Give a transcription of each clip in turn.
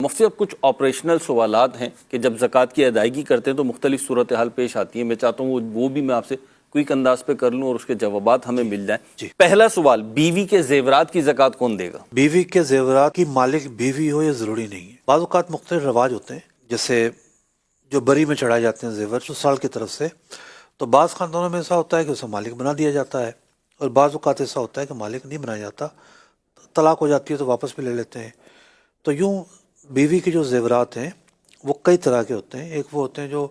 مفتی اب کچھ آپریشنل سوالات ہیں کہ جب زکوٰۃ کی ادائیگی کرتے ہیں تو مختلف صورتحال پیش آتی ہیں. میں چاہتا ہوں وہ بھی میں آپ سے کوئک انداز پہ کر لوں اور اس کے جوابات ہمیں مل جائیں. پہلا سوال، بیوی کے زیورات کی زکوٰۃ کون دے گا؟ بیوی کے زیورات کی مالک بیوی ہو یہ ضروری نہیں ہے. بعض اوقات مختلف رواج ہوتے ہیں، جیسے جو بری میں چڑھائے جاتے ہیں زیور سسرال کی طرف سے، تو بعض خاندانوں میں ایسا ہوتا ہے کہ اسے مالک بنا دیا جاتا ہے، اور بعض اوقات ایسا ہوتا ہے کہ مالک نہیں بنایا جاتا، طلاق ہو جاتی ہے تو واپس بھی لے لیتے ہیں. تو یوں بیوی کے جو زیورات ہیں وہ کئی طرح کے ہوتے ہیں. ایک وہ ہوتے ہیں جو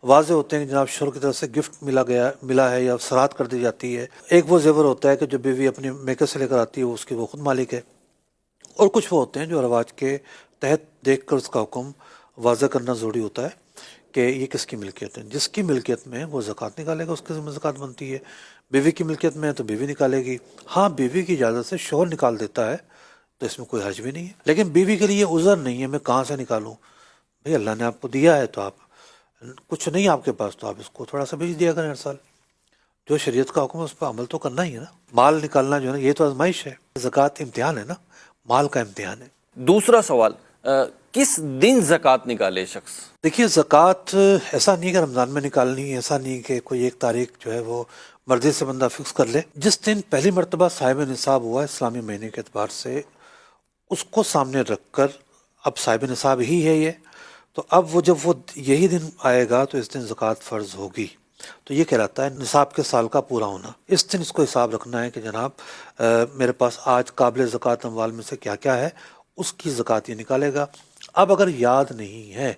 واضح ہوتے ہیں کہ جناب شوہر کی طرف سے گفٹ ملا ہے یا سرات کر دی جاتی ہے. ایک وہ زیور ہوتا ہے کہ جو بیوی اپنی میکے سے لے کر آتی ہے اس کی وہ خود مالک ہے. اور کچھ وہ ہوتے ہیں جو رواج کے تحت دیکھ کر اس کا حکم واضح کرنا ضروری ہوتا ہے کہ یہ کس کی ملکیت ہے. جس کی ملکیت میں وہ زکوٰۃ نکالے گا، اس کے ذمہ زکوٰۃ بنتی ہے. بیوی کی ملکیت میں ہے تو بیوی نکالے گی. ہاں، بیوی کی اجازت سے شوہر نکال دیتا ہے تو اس میں کوئی حرج بھی نہیں ہے، لیکن بیوی کے لیے عذر نہیں ہے میں کہاں سے نکالوں. بھئی اللہ نے آپ کو دیا ہے تو آپ کچھ نہیں آپ کے پاس تو آپ اس کو تھوڑا سا بھیج دیا کریں ہر سال. جو شریعت کا حکم ہے اس پہ عمل تو کرنا ہی ہے نا. مال نکالنا جو ہے نا یہ تو آزمائش ہے. زکوٰۃ امتحان ہے نا، مال کا امتحان ہے. دوسرا سوال، کس دن زکوٰۃ نکالے شخص؟ دیکھیے زکوٰۃ ایسا نہیں کہ رمضان میں نکالنی ہے، ایسا نہیں کہ کوئی ایک تاریخ جو ہے وہ مرضی سے بندہ فکس کر لے. جس دن پہلی مرتبہ صاحب نصاب ہوا اسلامی مہینے کے اعتبار سے، اس کو سامنے رکھ کر اب صاحب نصاب ہی ہے یہ، تو اب وہ جب وہ یہی دن آئے گا تو اس دن زکوٰۃ فرض ہوگی. تو یہ کہلاتا ہے نصاب کے سال کا پورا ہونا. اس دن اس کو حساب رکھنا ہے کہ جناب میرے پاس آج قابل زکوٰۃ اموال میں سے کیا کیا ہے، اس کی زکوٰۃ یہ نکالے گا. اب اگر یاد نہیں ہے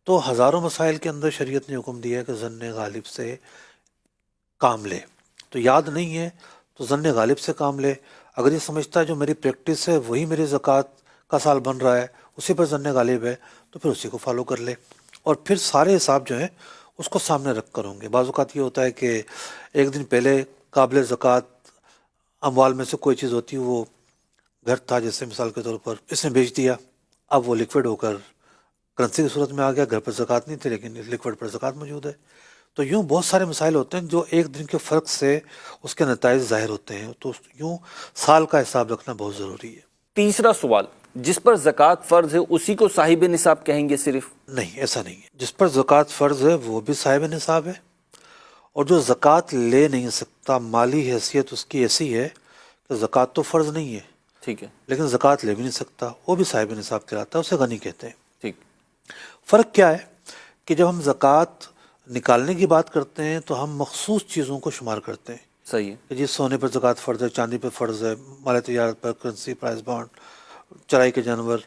تو ہزاروں مسائل کے اندر شریعت نے حکم دیا ہے کہ ظن غالب سے کام لے. تو یاد نہیں ہے تو ظن غالب سے کام لے. اگر یہ سمجھتا ہے جو میری پریکٹس ہے وہی میری زکوٰۃ کا سال بن رہا ہے، اسی پر ظن غالب ہے، تو پھر اسی کو فالو کر لے. اور پھر سارے حساب جو ہیں اس کو سامنے رکھ کر ہوں گے. بعض اوقات یہ ہوتا ہے کہ ایک دن پہلے قابل زکوٰۃ اموال میں سے کوئی چیز ہوتی ہے، وہ گھر تھا جیسے مثال کے طور پر اس نے بیچ دیا، اب وہ لکوڈ ہو کر کرنسی کی صورت میں آ گیا. گھر پر زکوٰۃ نہیں تھی لیکن لکوڈ پر زکوٰۃ موجود ہے. تو یوں بہت سارے مسائل ہوتے ہیں جو ایک دن کے فرق سے اس کے نتائج ظاہر ہوتے ہیں. تو یوں سال کا حساب رکھنا بہت ضروری ہے. تیسرا سوال، جس پر زکوٰۃ فرض ہے اسی کو صاحب نصاب کہیں گے صرف؟ نہیں، ایسا نہیں ہے. جس پر زکوٰۃ فرض ہے وہ بھی صاحب نصاب ہے، اور جو زکوٰۃ لے نہیں سکتا مالی حیثیت اس کی ایسی ہے کہ زکوٰۃ تو فرض نہیں ہے، ٹھیک ہے، لیکن زکوٰۃ لے بھی نہیں سکتا، وہ بھی صاحب نصاب کہلاتا ہے، اسے غنی کہتے ہیں. ٹھیک. فرق کیا ہے کہ جب ہم زکوٰۃ نکالنے کی بات کرتے ہیں تو ہم مخصوص چیزوں کو شمار کرتے ہیں. صحیح ہے. کہ جی سونے پر زکوٰۃ فرض ہے، چاندی پر فرض ہے، مال تجارت پر، کرنسی، پرائز بانڈ، چرائی کے جانور،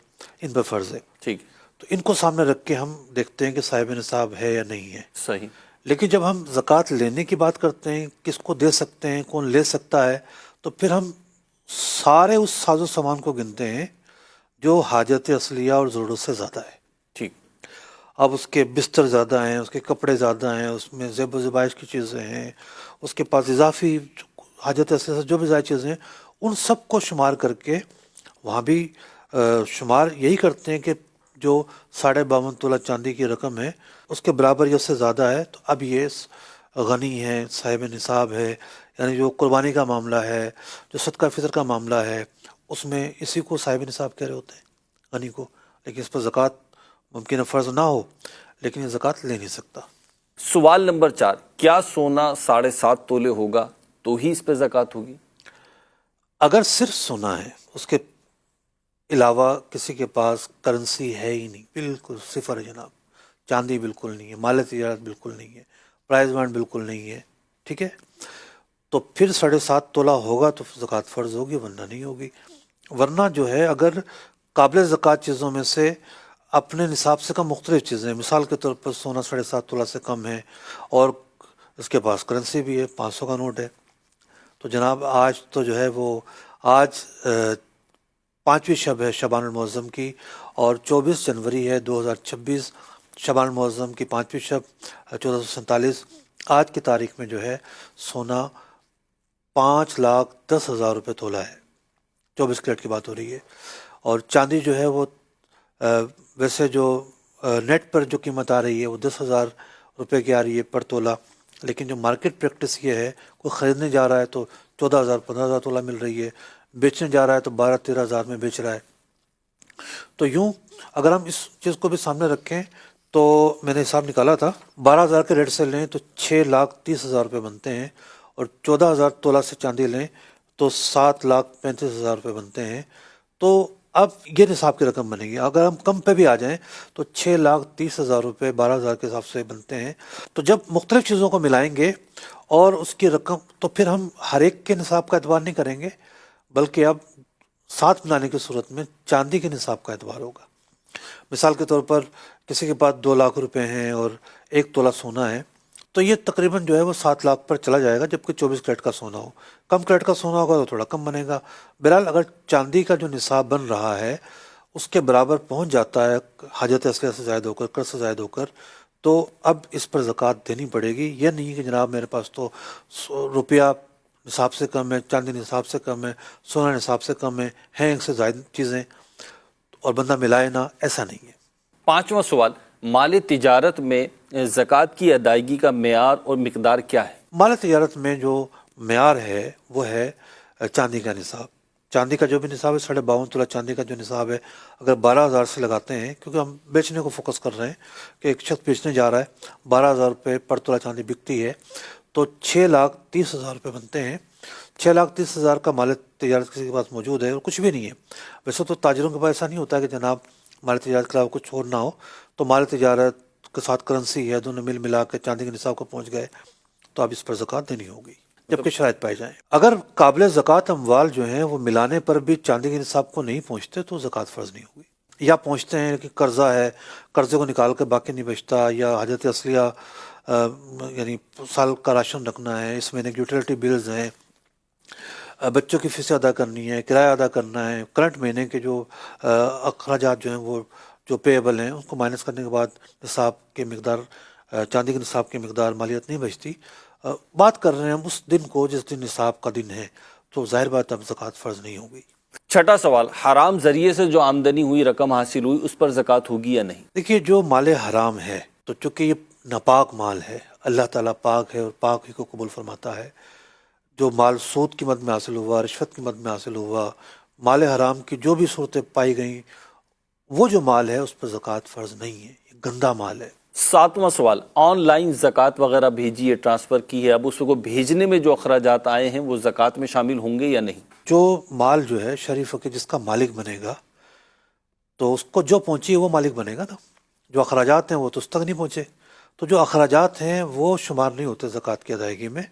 ان پر فرض ہے. ٹھیک. تو ان کو سامنے رکھ کے ہم دیکھتے ہیں کہ صاحب نصاب ہے یا نہیں ہے. صحیح. لیکن جب ہم زکوٰۃ لینے کی بات کرتے ہیں، کس کو دے سکتے ہیں، کون لے سکتا ہے، تو پھر ہم سارے اس ساز و سامان کو گنتے ہیں جو حاجت اصلیہ اور ضرورت سے زیادہ ہے. ٹھیک. اب اس کے بستر زیادہ ہیں، اس کے کپڑے زیادہ ہیں، اس میں زیب و زیبائش کی چیزیں ہیں، اس کے پاس اضافی حاجت اصلیہ سے جو بھی زائد چیزیں ہیں، ان سب کو شمار کر کے وہاں بھی شمار یہی کرتے ہیں کہ جو 52.5 تولہ چاندی کی رقم ہے اس کے برابر یا اس سے زیادہ ہے تو اب یہ غنی ہے، صاحب نصاب ہے. یعنی جو قربانی کا معاملہ ہے، جو صدقہ فطر کا معاملہ ہے، اس میں اسی کو صاحب نصاب کہہ رہے ہوتے ہیں، غنی کو. لیکن اس پر زکوٰۃ ممکن ہے فرض نہ ہو لیکن یہ زکوٰۃ لے نہیں سکتا. سوال نمبر 4، کیا سونا 7.5 تولے ہوگا تو ہی اس پہ زکوٰۃ ہوگی؟ اگر صرف سونا ہے، اس کے علاوہ کسی کے پاس کرنسی ہے ہی نہیں، بالکل صفر ہے جناب، چاندی بالکل نہیں ہے، مال تجارت بالکل نہیں ہے، پرائز بانڈ بالکل نہیں ہے، ٹھیک ہے، تو پھر 7.5 تولہ ہوگا تو زکوٰۃ فرض ہوگی، ورنہ نہیں ہوگی. ورنہ جو ہے اگر قابل زکوٰۃ چیزوں میں سے اپنے نصاب سے کم مختلف چیزیں ہیں، مثال کے طور پر سونا 7.5 تولہ سے کم ہے اور اس کے پاس کرنسی بھی ہے، 500 کا نوٹ ہے، تو جناب آج تو جو ہے وہ آج 5ویں شب ہے شعبان المعظم کی اور 24 جنوری ہے 2026، شعبان المعظم کی 5ویں شب 1447. آج کی تاریخ میں جو ہے سونا 5,10,000 روپے تولہ ہے، 24 کیرٹ کی بات ہو رہی ہے. اور چاندی جو ہے وہ ویسے جو نیٹ پر جو قیمت آ رہی ہے وہ 10,000 روپے کی آ رہی ہے پر تولہ، لیکن جو مارکیٹ پریکٹس یہ ہے کوئی خریدنے جا رہا ہے تو 14,000 15,000 تولہ مل رہی ہے، بیچنے جا رہا ہے تو 12-13 ہزار میں بیچ رہا ہے. تو یوں اگر ہم اس چیز کو بھی سامنے رکھیں تو میں نے حساب نکالا تھا، 12,000 کے ریٹ سے لیں تو 6,30,000 روپے بنتے ہیں، اور 14,000 تولہ سے چاندی لیں تو 7,35,000 روپے بنتے ہیں۔ تو اب یہ نصاب کی رقم بنے گی۔ اگر ہم کم پہ بھی آ جائیں تو 6,30,000 روپے 12,000 کے حساب سے بنتے ہیں۔ تو جب مختلف چیزوں کو ملائیں گے اور اس کی رقم، تو پھر ہم ہر ایک کے نصاب کا اعتبار نہیں کریں گے، بلکہ اب ساتھ ملانے کی صورت میں چاندی کے نصاب کا اعتبار ہوگا۔ مثال کے طور پر کسی کے پاس 2 لاکھ روپے ہیں اور 1 تولہ سونا ہے، تو یہ تقریباً جو ہے وہ 7 لاکھ پر چلا جائے گا، جبکہ 24 کیرٹ کا سونا ہو۔ کم کیرٹ کا سونا ہوگا تو تھوڑا کم بنے گا۔ بہرحال اگر چاندی کا جو نصاب بن رہا ہے اس کے برابر پہنچ جاتا ہے حاجت اصلیہ سے زائد ہو کر، قرض سے زائد ہو کر، تو اب اس پر زکوٰۃ دینی پڑے گی۔ یہ نہیں کہ جناب میرے پاس تو روپیہ نصاب سے کم ہے، چاندی نصاب سے کم ہے، سونا نصاب سے کم ہے، ہیں ایک سے زائد چیزیں اور بندہ ملائے نہ، ایسا نہیں ہے۔ 5واں سوال، مال تجارت میں زکوٰۃ کی ادائیگی کا معیار اور مقدار کیا ہے؟ مال تجارت میں جو معیار ہے وہ ہے چاندی کا نصاب۔ چاندی کا جو بھی نصاب ہے 52.5 تولہ چاندی کا جو نصاب ہے، اگر 12,000 سے لگاتے ہیں، کیونکہ ہم بیچنے کو فوکس کر رہے ہیں کہ ایک شخص بیچنے جا رہا ہے، 12,000 روپے پر تولہ چاندی بکتی ہے تو 6,30,000 روپے بنتے ہیں۔ 6,30,000 کا مال تجارت کسی کے پاس موجود ہے اور کچھ بھی نہیں ہے۔ ویسے تو تاجروں کے پاس ایسا نہیں ہوتا کہ جناب مال تجارت کے علاوہ کچھ اور نہ ہو، تو مال تجارت کے ساتھ کرنسی ہے، دونوں مل ملا کے چاندی کے نصاب کو پہنچ گئے تو اب اس پر زکوٰۃ دینی ہوگی جبکہ شرائط پائی جائیں۔ اگر قابل زکوٰۃ اموال جو ہیں وہ ملانے پر بھی چاندی کے نصاب کو نہیں پہنچتے تو زکوٰۃ فرض نہیں ہوگی، یا پہنچتے ہیں کہ قرضہ ہے، قرضے کو نکال کے باقی نہیں بچتا، یا حاجت اصلیہ یعنی سال کا راشن رکھنا ہے، اس مہینے کی یوٹیلیٹی بلز ہیں، بچوں کی فیسیں ادا کرنی ہے، کرایہ ادا کرنا ہے، کرنٹ مہینے کے جو اخراجات جو ہیں وہ جو پیبل ہیں اس کو مائنس کرنے کے بعد نصاب کے مقدار، چاندی کے نصاب کی مقدار مالیت نہیں بچتی۔ بات کر رہے ہیں ہم اس دن کو جس دن نصاب کا دن ہے، تو ظاہر بات اب زکوٰۃ فرض نہیں ہوگی۔ 6واں سوال، حرام ذریعے سے جو آمدنی ہوئی، رقم حاصل ہوئی، اس پر زکوٰۃ ہوگی یا نہیں؟ دیکھیے جو مال حرام ہے تو چونکہ یہ ناپاک مال ہے، اللہ تعالیٰ پاک ہے اور پاک ہی کو قبول فرماتا ہے۔ جو مال سود کی مد میں حاصل ہوا، رشوت کی مد میں حاصل ہوا، مال حرام کی جو بھی صورتیں پائی گئیں، وہ جو مال ہے اس پر زکوٰۃ فرض نہیں ہے، یہ گندا مال ہے۔ 7واں سوال، آن لائن زکوٰۃ وغیرہ بھیجی ہے، ٹرانسفر کی ہے، اب اس کو بھیجنے میں جو اخراجات آئے ہیں وہ زکوٰۃ میں شامل ہوں گے یا نہیں؟ جو مال جو ہے شریف فقیر جس کا مالک بنے گا تو اس کو جو پہنچی ہے وہ مالک بنے گا نا۔ جو اخراجات ہیں وہ تو اس تک نہیں پہنچے، تو جو اخراجات ہیں وہ شمار نہیں ہوتے زکوٰۃ کی ادائیگی میں۔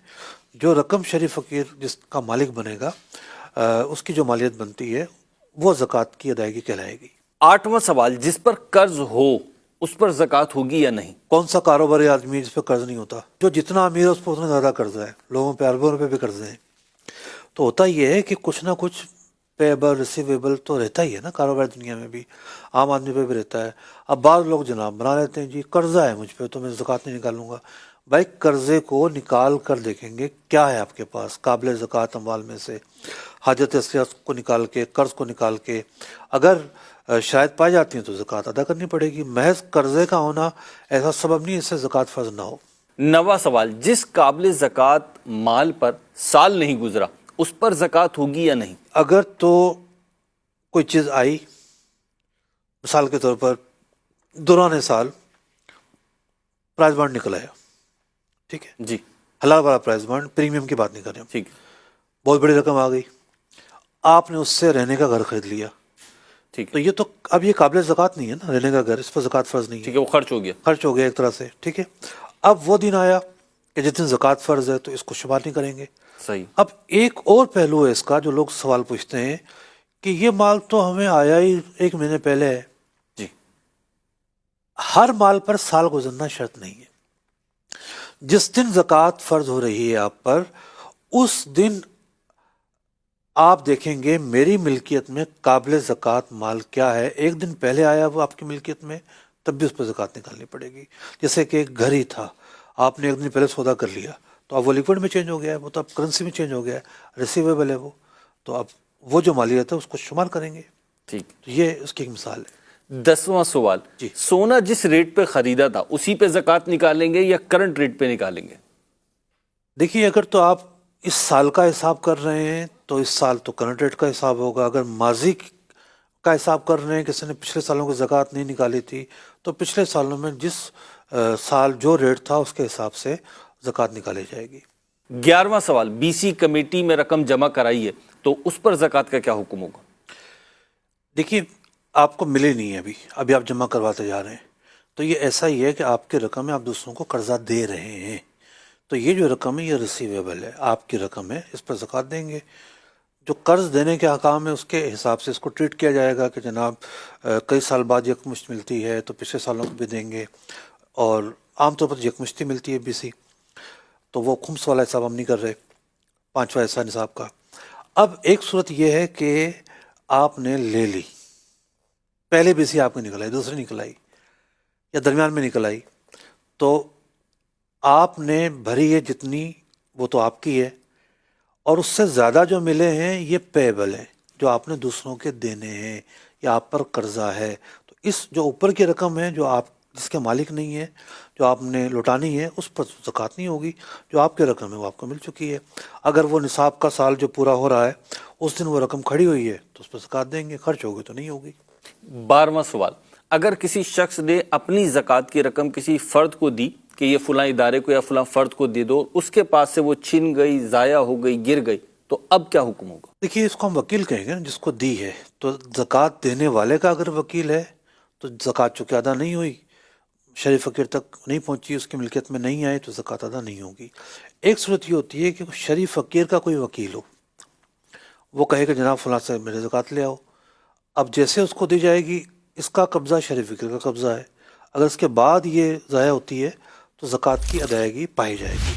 جو رقم شریف فقیر جس کا مالک بنے گا اس کی جو مالیت بنتی ہے وہ زکوٰۃ کی ادائیگی کہلائے گی۔ 8واں سوال، جس پر قرض ہو اس پر زکوٰۃ ہوگی یا نہیں؟ کون سا کاروباری آدمی جس پہ قرض نہیں ہوتا؟ جو جتنا امیر ہے اس پہ اتنا زیادہ قرض ہے، لوگوں پہ اربوں روپے بھی قرض ہیں۔ تو ہوتا یہ ہے کہ کچھ نہ کچھ پیبل ریسیویبل تو رہتا ہی ہے نا کاروبار دنیا میں بھی، عام آدمی پہ بھی رہتا ہے۔ اب بعض لوگ جناب بنا لیتے ہیں جی قرضہ ہے مجھ پہ تو میں زکوٰۃ نہیں نکالوں گا۔ بھائی قرضے کو نکال کر دیکھیں گے کیا ہے آپ کے پاس قابل زکوٰۃ اموال میں سے، حاجت اصلیہ کو نکال کے، قرض کو نکال کے، اگر شرائط پائی جاتی ہیں تو زکوٰۃ ادا کرنی پڑے گی۔ محض قرضے کا ہونا ایسا سبب نہیں اس سے زکوٰۃ فرض نہ ہو۔ 9واں سوال، جس قابل زکوٰۃ مال پر سال نہیں گزرا اس پر زکوٰۃ ہوگی یا نہیں؟ اگر تو کوئی چیز آئی، مثال کے طور پر دوران سال پرائز بانڈ نکل آیا، ٹھیک ہے، جی حلال والا پرائز بانڈ، پریمیم کی بات نہیں کر رہے ہم، ٹھیک ہے، بہت بڑی رقم آ گئی، آپ نے اس سے رہنے کا گھر خرید لیا، ٹھیک تو ہے، یہ تو اب یہ قابل زکوٰۃ نہیں ہے نا، رہنے کا گھر، اس پر زکوٰۃ فرض نہیں ٹھیک ہے، ہے، وہ خرچ ہو گیا۔ خرچ ہو گیا ایک طرح سے، ٹھیک ہے۔ اب وہ دن آیا کہ جس دن زکوٰۃ فرض ہے تو اس کو شمار نہیں کریں گے۔ صحیح، اب ایک اور پہلو ہے اس کا جو لوگ سوال پوچھتے ہیں کہ یہ مال تو ہمیں آیا ہی 1 مہینے پہلے ہے۔ جی، ہر مال پر سال گزرنا شرط نہیں ہے۔ جس دن زکوٰۃ فرض ہو رہی ہے آپ پر، اس دن آپ دیکھیں گے میری ملکیت میں قابل زکوٰۃ مال کیا ہے۔ ایک دن پہلے آیا وہ آپ کی ملکیت میں تب بھی اس پر زکوٰۃ نکالنی پڑے گی۔ جیسے کہ ایک گھر ہی تھا، آپ نے ایک دن پہلے سودا کر لیا تو اب وہ لیکوڈ میں چینج ہو گیا ہے، وہ تو اب کرنسی میں چینج ہو گیا ہے، ریسیویبل ہے وہ، تو اب وہ جو مالیت ہے اس کو شمار کریں گے۔ ٹھیک۔ تو یہ اس کی ایک مثال ہے۔ 10واں سوال، جی، سونا جس ریٹ پہ خریدا تھا اسی پہ زکوٰۃ نکالیں گے یا کرنٹ ریٹ پہ نکالیں گے؟ دیکھیے اگر تو آپ اس سال کا حساب کر رہے ہیں تو اس سال تو کرنٹ ریٹ کا حساب ہوگا، اگر ماضی کا حساب کر رہے ہیں، کسی نے پچھلے سالوں کی زکوٰۃ نہیں نکالی تھی تو پچھلے سالوں میں جس سال جو ریٹ تھا اس کے حساب سے زکوٰۃ نکالی جائے گی۔ 11واں سوال، بی سی کمیٹی میں رقم جمع کرائی ہے تو اس پر زکوٰۃ کا کیا حکم ہوگا؟ دیکھیے آپ کو ملی نہیں ہے، ابھی آپ جمع کرواتے جا رہے ہیں، تو یہ ایسا ہی ہے کہ آپ کی رقم ہے، آپ دوسروں کو قرضہ دے رہے ہیں، تو یہ جو رقم ہے یہ ریسیویبل ہے، آپ کی رقم ہے، اس پر زکوٰۃ دیں گے۔ جو قرض دینے کے احکام ہے اس کے حساب سے اس کو ٹریٹ کیا جائے گا کہ جناب کئی سال بعد یکمشت ملتی ہے تو پچھلے سالوں کو بھی دیں گے، اور عام طور پر یکمشتی ملتی ہے بی سی، تو وہ خمس والا حساب ہم نہیں کر رہے، 5واں حصہ نصاب کا۔ اب ایک صورت یہ ہے کہ آپ نے لے لی، پہلے بی سی آپ کی نکل آئی، دوسری نکل آئی یا درمیان میں نکل آئی، تو آپ نے بھری ہے جتنی وہ تو آپ کی ہے، اور اس سے زیادہ جو ملے ہیں یہ پیبل ہیں، جو آپ نے دوسروں کے دینے ہیں یا آپ پر قرضہ ہے، تو اس جو اوپر کی رقم ہے جو آپ جس کے مالک نہیں ہے، جو آپ نے لوٹانی ہے، اس پر زکوٰۃ نہیں ہوگی، جو آپ کی رقم ہے وہ آپ کو مل چکی ہے۔ اگر وہ نصاب کا سال جو پورا ہو رہا ہے اس دن وہ رقم کھڑی ہوئی ہے تو اس پر زکوٰۃ دیں گے، خرچ ہوگی تو نہیں ہوگی۔ 12واں سوال، اگر کسی شخص نے اپنی زکوٰۃ کی رقم کسی فرد کو دی کہ یہ فلاں ادارے کو یا فلاں فرد کو دے دو، اس کے پاس سے وہ چھن گئی، ضائع ہو گئی، گر گئی، تو اب کیا حکم ہوگا؟ دیکھیے اس کو ہم وکیل کہیں گے نا، جس کو دی ہے، تو زکوٰۃ دینے والے کا اگر وکیل ہے تو زکوٰۃ چونکہ ادا نہیں ہوئی، شریف فقیر تک نہیں پہنچی، اس کی ملکیت میں نہیں آئی، تو زکوٰۃ ادا نہیں ہوگی۔ ایک صورت یہ ہوتی ہے کہ شریف فقیر کا کوئی وکیل ہو، وہ کہے کہ جناب فلاں سے میرے زکوٰۃ لے آؤ، اب جیسے اس کو دی جائے گی، اس کا قبضہ شریف فقیر کا قبضہ ہے، اگر اس کے بعد یہ ضائع ہوتی ہے تو زکوٰۃ کی ادائیگی پائی جائے گی۔